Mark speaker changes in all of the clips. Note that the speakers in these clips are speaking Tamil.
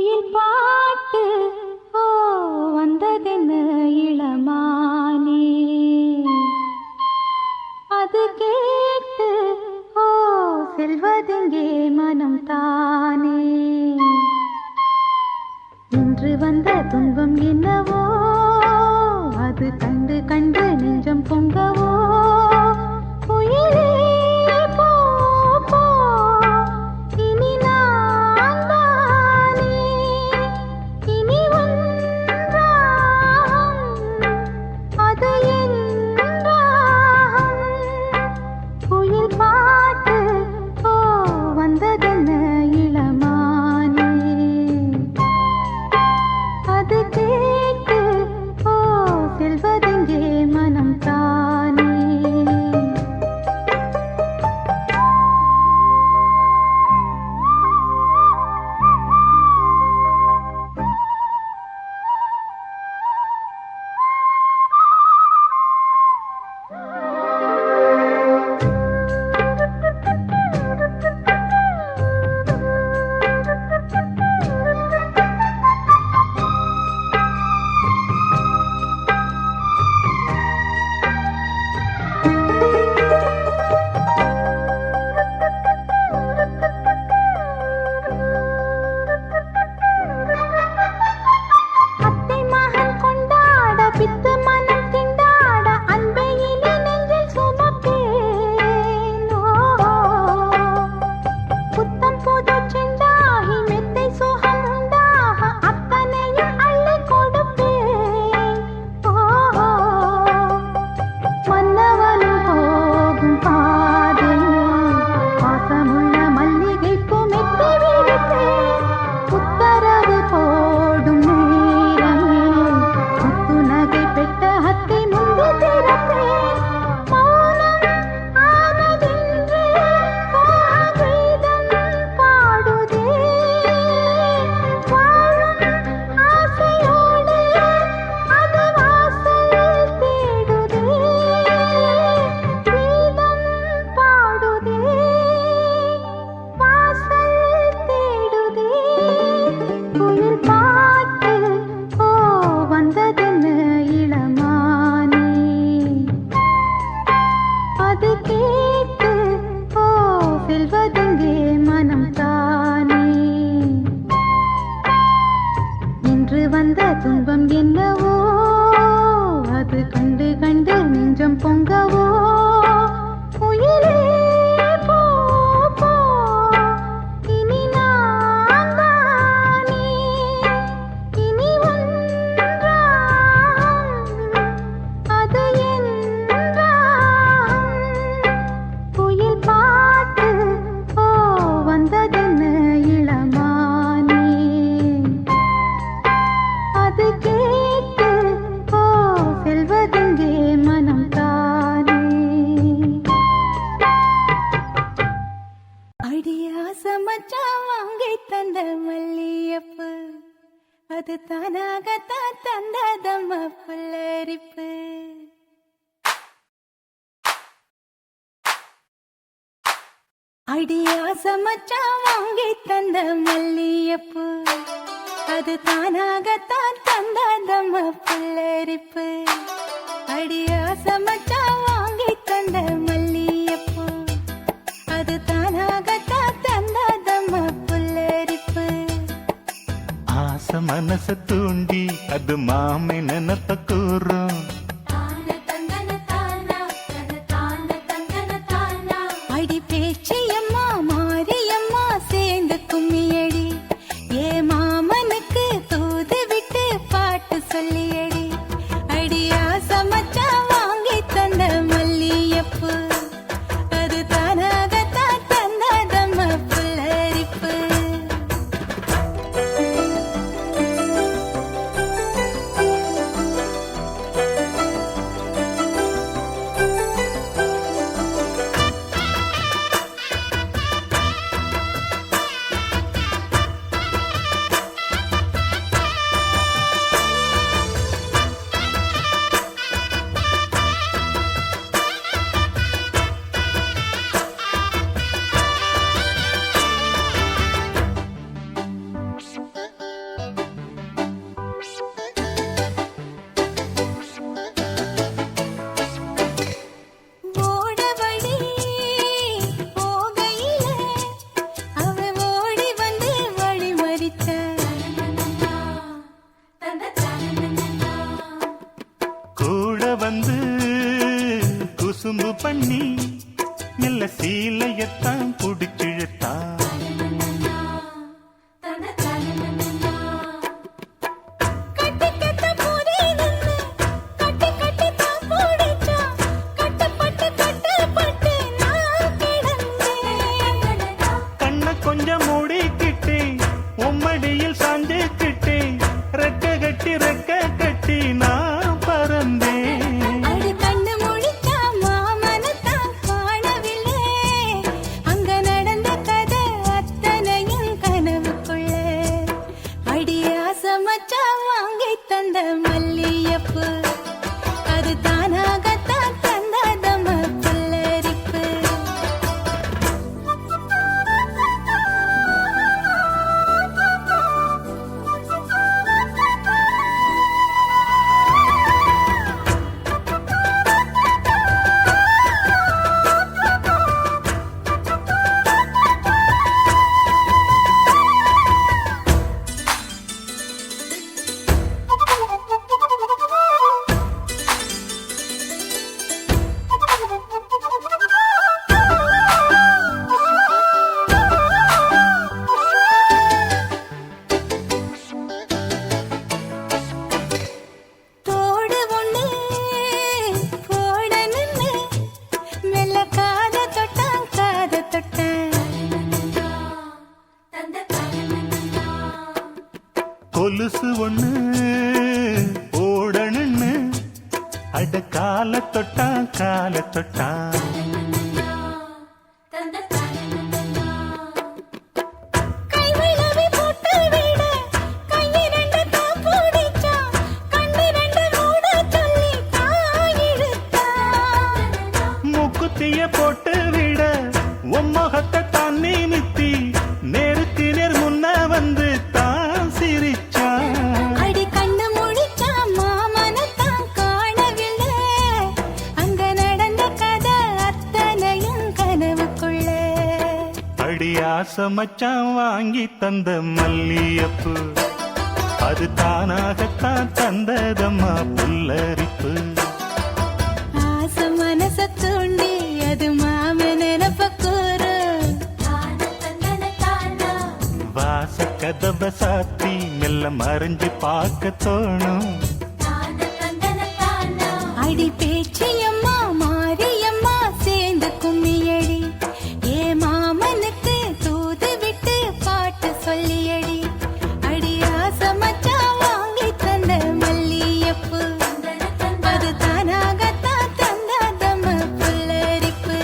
Speaker 1: குயில் பாட்டு ஓ வந்ததென்ன இளமானே அது கேட்டு ஓ செல்வதெங்கே மனம் தானே இன்று வந்த துன்பம் என்னவோ அது கண்டு கண்டு நெஞ்சம் பொங்கவோ குயிலே போ போ இனி நான் தானே இனி ஒன்றாம் அது என்றாம் குயில் பாட்டு ஓ வந்ததென்ன இளமானே அது கேட்டு ஓ செல்வதெங்கே மனம் தானே துன்பம் என்னவோ அது கண்டு கண்டு நெஞ்சம் பொங்கவோ குயிலே போ போ இனி நான் தானே இனி ஒன்றாம் அது என்றாம் குயில் பாட்டு ஓ வந்ததென்ன இளமானே அது கேட்டு ஓ செல்வதெங்கே மனம் தானே அடியாச மச்சான் வாங்கி தந்த மல்லியப்பு அது தானாகத்தான் தந்ததம்ம புல்லரிப்பு அடியாச மச்சான் வாங்கி தந்த மல்லியப்பு அது தானாகத்தான் தந்ததம்ம புல்லரிப்பு அடியாச மச்சான் வாங்கி தந்த மல்லியப்பு அது தானாகத்தான் தந்ததம்ம புல்லரிப்பு
Speaker 2: ஆச மனச தூண்டி அது மாமை நினப்ப கூறும்
Speaker 1: அடி பேச்சியம்மா மாரியம்மா சேர்ந்து கும்மியடி ஏ மாமனுக்கு தூது விட்டு பாட்டு சொல்லியடி அடியா சமச்சா வாங்கி தந்த மல்லியப்பு அது தானாகத்தான் தந்ததம்ம புல்லரிப்பு
Speaker 2: பண்ணி மெல்ல சீலையத்தான் புடிச்சிழுத்தா
Speaker 1: கட்டிக்கட்ட போதே நின்னு கட்டி கட்டி தான் போடிச்சா கட்டப்பட்டு கட்டப்பட்டு நான் கிடந்தேன்
Speaker 2: கண்ண கொஞ்சம் மூடிக்கிட்டே உம்மடியில் சாஞ்சுக்கிட்டே ரெக்க கட்டி நான் பறந்தேன்
Speaker 1: அடி கண்ணு முழிச்சா மாமனத்தான் காணவில்லை அங்க நடந்த கதை அத்தனையும் கனவுக்குள்ள அடியா சமைச்சா வாங்கி தந்த மல்லியப்பு அது தானாகத்தான் தந்ததம புல்லரிப்பு தோடு ஒண்ணு போட நின்னு மெல்ல காத தொட்டான்
Speaker 2: கொலுசு ஒண்ணு ஓடணுன்னு அட கால தொட்டா
Speaker 1: கைவிளவி போட்டு விட கையிரண்டு தான் பூடிச்சா கண்ணிரண்டு மூட சொல்லி தாயிழுத்தா
Speaker 2: மூக்குத்திய போட்டு விட உம்மகத்தை தான் நிமித்தி நேருக்கு நேர் முன்ன வந்து தான் சிரிச்சா
Speaker 1: அடி கண்ணு முழிச்சா மாமனத்தான் காணவில்லை அங்க நடந்த கதை அத்தனையும் கனவுக்குள்ள
Speaker 2: அடி ஆசை மச்சான் வாங்கி தந்த மல்லியப்பு அது தானாகத்தான் தந்ததம்மா புல்லரிப்பு
Speaker 1: ஆசை மனச தூண்டி அது மாம நினப்ப கூறு
Speaker 2: வாச கதவை சாத்தி மெல்ல மறைஞ்சு பார்க்க தோணும்
Speaker 1: அடி பேச்சியம்மா மாரியம்மா சேர்ந்து கும்மியடி ஏ மாமனுக்கு தூது விட்டு பாட்டு சொல்லியடி அடி ஆசை மச்சான் வாங்கி தந்த மல்லியப்பு அது தானாகத்தான் தந்ததம புல்லரிப்பு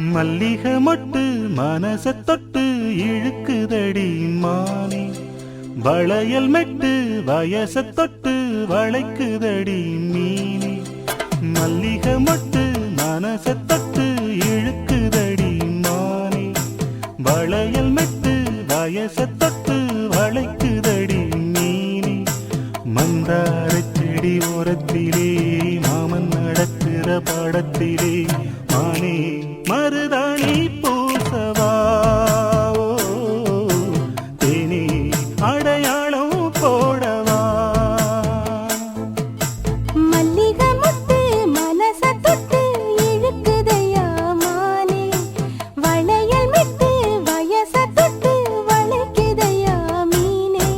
Speaker 2: மல்லிகை மொட்டு மனச தொட்டு இழுக்குதடி மானே வளையல் மெட்டு வயச தொட்டு வளைக்குதடி மீனே மல்லிகை மொட்டு மனச தொட்டு இழுக்குதடி மானே வளையல் மெட்டு வயச தொட்டு வளைக்குதடி மீனே மந்தார செடி ஓரத்திலே மாமன் நடக்கிற படத்திலே மானே மருதாணி பூசவா தேனி அடையாளம் போடவா
Speaker 1: மல்லிகை முட்டு மனச தொட்டு இழுக்குதையா மானே வளையல் மிட்டு வயச தொட்டு வளைக்குதையா மீனே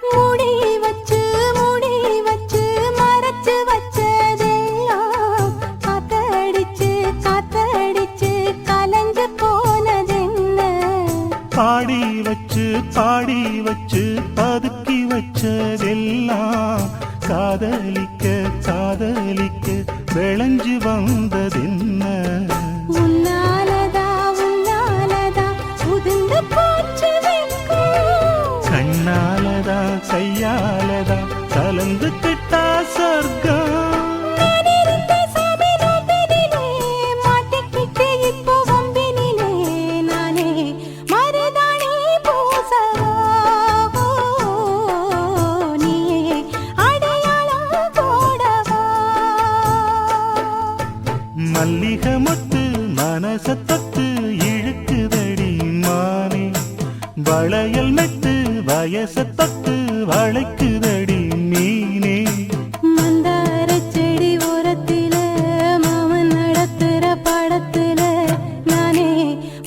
Speaker 1: மூடி வச்சு மறைச்சு வச்சதெல்லாம் காத்தடிச்சு கலஞ்சு போனதென்ன
Speaker 2: பாடி வச்சு பதுக்கி வச்சதெல்லாம் காதலிக்க விளைஞ்சு வந்ததென்ன
Speaker 1: உன்னாலதா
Speaker 2: மறந்துக்கிட்டா சொர்க்கம்.
Speaker 1: நான் இருந்த சாமி நோம்பினிலே, மாட்டிக்கிட்டு இப்போ வம்பினிலே, நானே மருதாணி பூசவா, நீயே அடையாளம் போடவா.
Speaker 2: மல்லிகை மொட்டு மனச தொட்டு இழுக்குதடி மானே, வளையல் மெட்டு வயச தொட்டு வளைக்குதடி மீனே.
Speaker 1: மந்தாரச் செடி ஓரத்தில, மாமன் நடத்துற படத்துல, நானே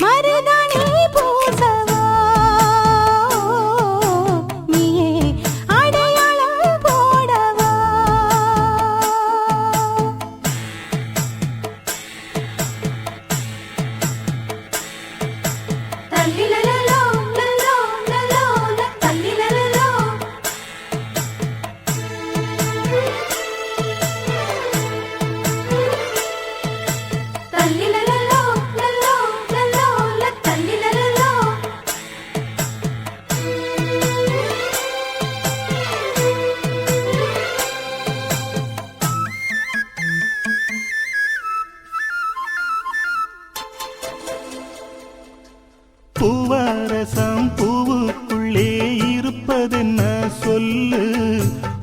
Speaker 1: மருதாணி பூசவா, நீயே அடையாளம் போடவா. தல்லிலலலோ, லலோ, லலோ, தல்லிலலலோ. தல்லிலலலோ, லலோ, லலோ, தல்லிலலலோ.
Speaker 2: பூவரசம் பூவுக்குள்ளே இருப்பதென்ன சொல்லு,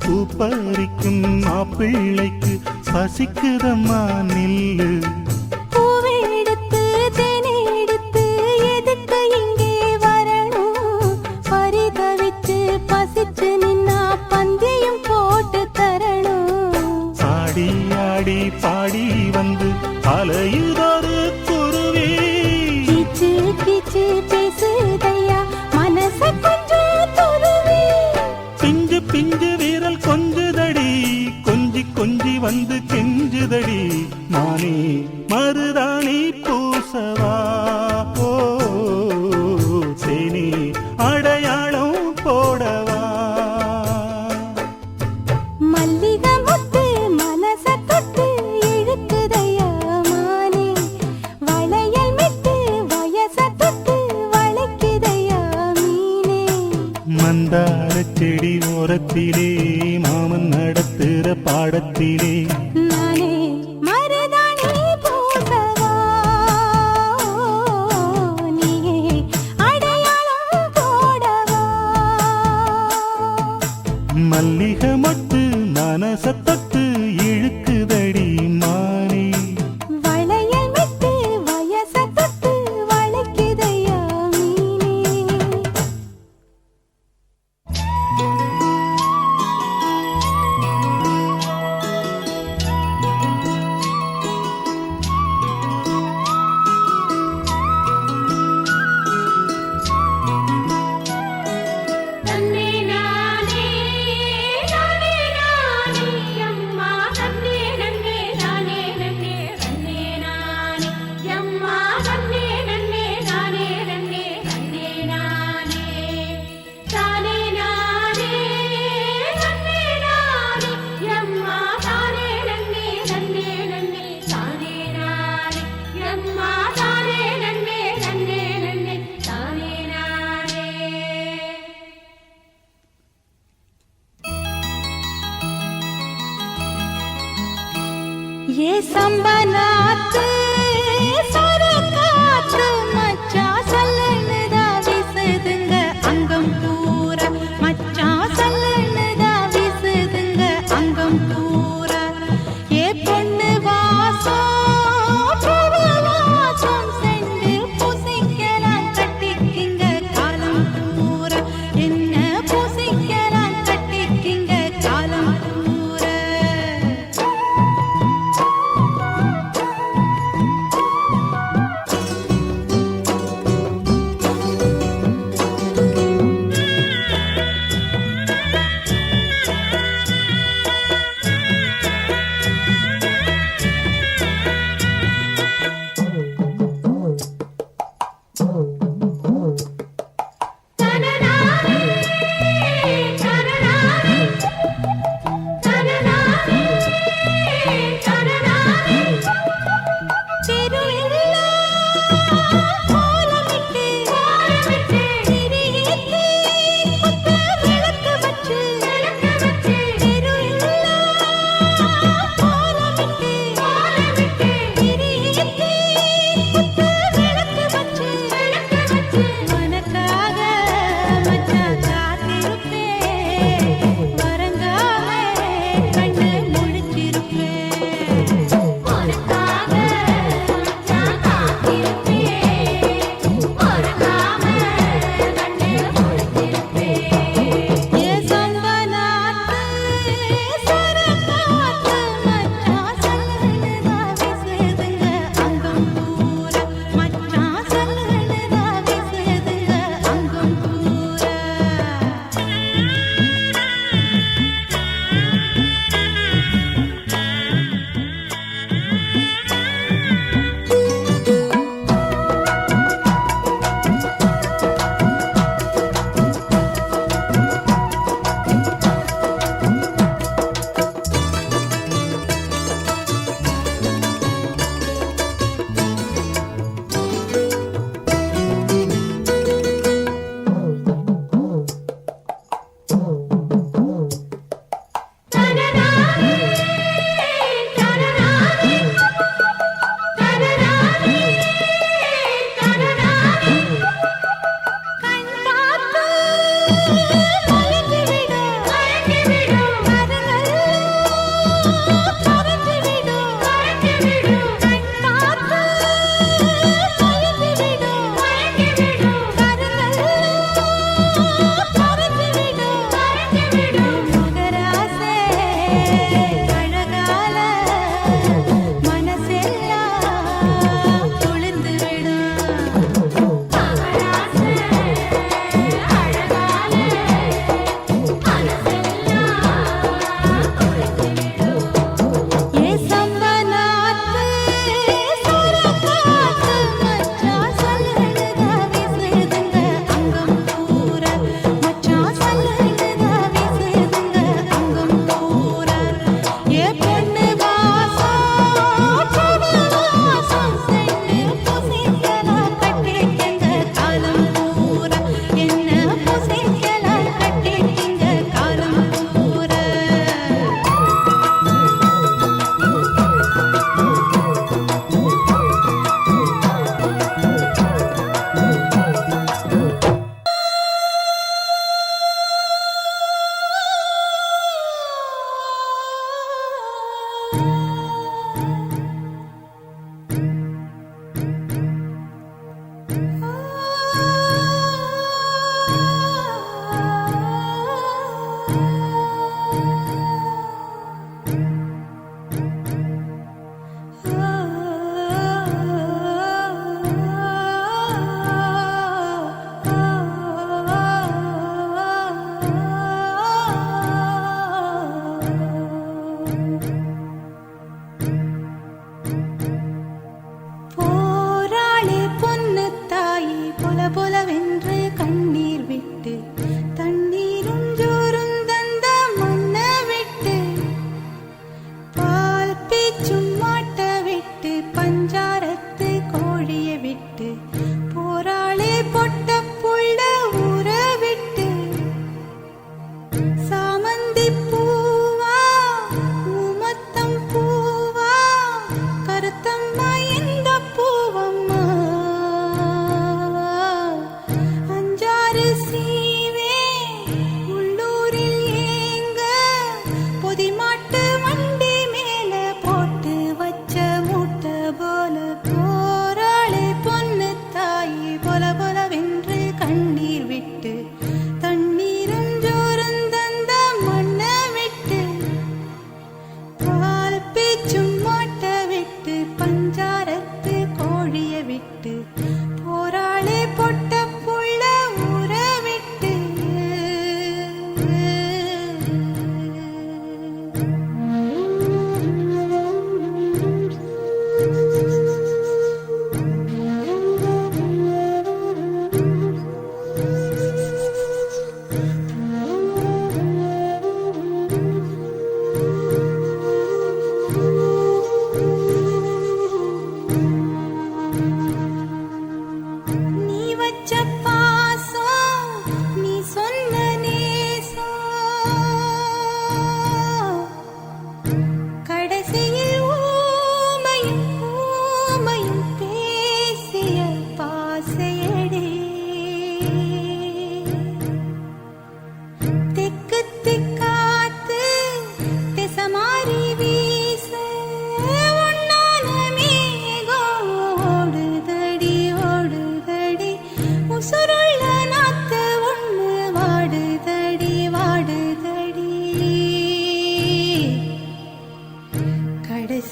Speaker 2: பூ பறிக்கும் மாப்பிள்ளைக்கு பசிக்குதம்மா நில்லு.
Speaker 1: பூவெடுத்து தேனெடுத்து எதுக்கு இங்கே வரணும், பரிதவிச்சு பசிச்சு நின்னா பந்தியும் போட்டு தரணும்.
Speaker 2: ஆடி ஆடி பாடி வந்து அலையுதொரு குருவி,
Speaker 1: கீச்சு கீச்சு பேசுதையா மனச கொஞ்சம் துருவி.
Speaker 2: பிஞ்சு பிஞ்சு வீரல் கொஞ்சுதடி, கொஞ்சி கொஞ்சி வந்து கெஞ்சுதடி மானே, மருதாணி பூசவா, ஓ தேனி அடையாளம் போடவா.
Speaker 1: மல்லிகை முத்து மனச தொட்டு இழுக்குதையா மானே, வளையல் மெட்டு வயச தொட்டு வளைக்குதையா மீனே.
Speaker 2: மந்தாரச் செடி ஓரத்திலே, மாமன் நடத்துற பாடத்திலே,
Speaker 1: நானே மருதாணி பூசவா, நீயே அடையாளம் போடவா.
Speaker 2: மல்லிகை மொட்டு மனச தொட்டு இழுக்குதடி மானே,
Speaker 1: வளையல் மெட்டு வயச தொட்டு வளைக்குதையா மீனே. தன்னே நானே நானே நானே அம்மா, தன்னே நன்னே நானே நன்னே தன்னே நானே அம்மா, தன்னே நன்னே நானே நன்னே தன்னே நானே தானே நானே தன்னே நானே அம்மா, தானே நன்னே தன்னே நன்னே தானே நானே அம்மா, தானே நன்னே தன்னே நன்னே தானே நானே. ये संबनात सरकात मच्चा सल्लनदा विसदंग अंगम पूरा, मच्चा सल्लनदा विसदंग अंगम पूरा. ये பொண்ணு வாசம் பூவாசம் செண்டு பூசிக்கலாம் கட்டிக்கிங்க காலம் பூரா, என்ன பூசிக்கலாம் கட்டிக்கிங்க காலம் பூரா. கண்ணு முழிச்சிருப்பேன்
Speaker 3: உனக்காக நான் காத்திருப்பேன் உறங்காம கண்ணு முழிச்சிருப்பேன்
Speaker 1: ஏ சம்பனாத்து சரகாத்து மச்சான் சல்லனுதா வீசுதுங்க அங்கம் பூரா மச்சான் சல்லனுதா வீசுதுங்க அங்கம் பூரா கண் பார்த்து மயங்கி விடும் கரங்கள் கரைஞ்சு விடும் கண் பார்த்து மயங்கி விடும் கரங்கள் கரைஞ்சு விடும் மகராசே அழகால மனசெல்லாம் குளிர்ந்து விடும் ஏ சம்பனாத்து சரகாத்து மச்சான் சல்லனுதா வீசுதுங்க அங்கம் பூரா மச்சான் சல்லனுதா வீசுதுங்க அங்கம் பூரா ஏ பொண்ணு வாசம் பொண்ணு வாசம் சென்று பூசிக்கலாம் கட்டிக்கங்க காலம் பூரா என்ன பூசிக்கலாம் கட்டிக்கங்க காலம் பூரா போராளே பொன்னு தாயி பொல பொலவென்று கண்ணீர் விட்டு தண்ணீரும் ஜோரும் தந்த மண்ண விட்டு பால் பீச்சும் மாட்ட விட்டு பஞ்சாரத்து கோழிய விட்டு போராளே பொட்ட புள்ள ஊற விட்டு சாமந்தி பூவா ஊமத்தம் பூவா கருத்தம்மா இந்த பூவம்மா அஞ்சாறு சீவே உள்ளூரில் ஏங்க பொதிமாட்டு வண்டி மேல போட்டு வச்ச மூட்டை போல போராளே பொன்னு தாயி பொல பொலவென்று கண்ணீர் விட்டு தண்ணீரும் ஜோரும் தந்த மண்ண விட்டு பால் பீச்சும் மாட்ட விட்டு பஞ்சாரத்து கோழிய விட்டு போராளே பொட்ட புள்ள ஊற விட்டு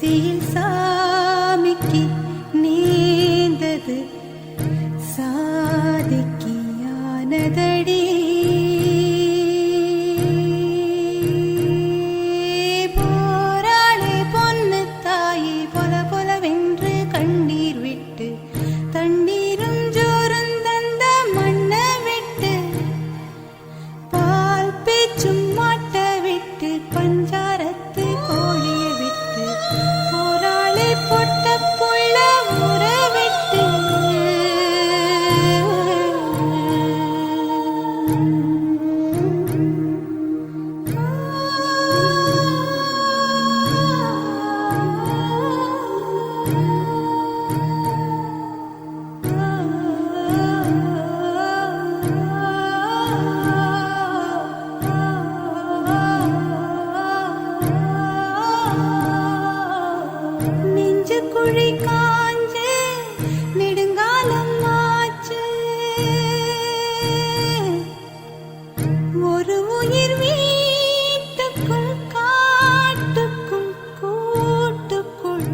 Speaker 1: கடைசியில் சாமிக்கு நீந்தது சாதிக்கு யானதடி போராளே பொன்னு தாயே பொல பொலவென்று கண்ணீர் விட்டு தண்ணீரும் ஜோறும் தந்த மண்ண விட்டு பால் பேச்சும் மாட்ட விட்டு பஞ்சாரத்து கோழிய விட்டு போராளே பொட்ட புள்ள ஊற விட்டு நெஞ்சு குழி காஞ்சு நெடுங்காலம் ஆச்சு ஒரு உயிர் வீட்டுக்குள் காட்டுக்குள் கூட்டுக்குள்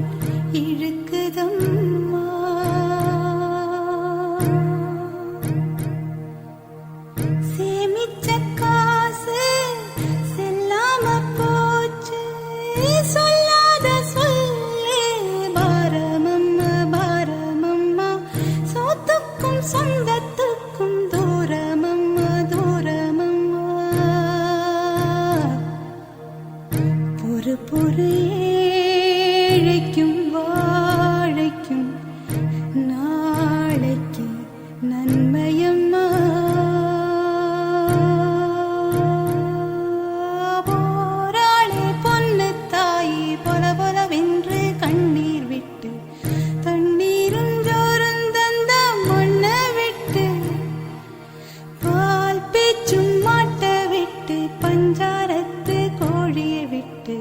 Speaker 1: இழுக்குதம்மா சேமிச்ச காசு செல்லாம போச்சு சொல்லாத சொல்லு பாரமம்மா பாரமம்மா சொத்துக்கும் சொந்தத்துக்கும் தூரமம்மா தூரமம்மா பொறு பொறு ஏழைக்கும் வாழைக்கும் நாளைக்கு நன்மையம்மா போராளே பொன்னு தாயே பொல பொலவென்று கண்ணீர் விட்டு தண்ணீரும் ஜோறும் தந்த மண்ண விட்டு பால் பேச்சும் மாட்ட விட்டு பஞ்சாரத்து கோழிய விட்டு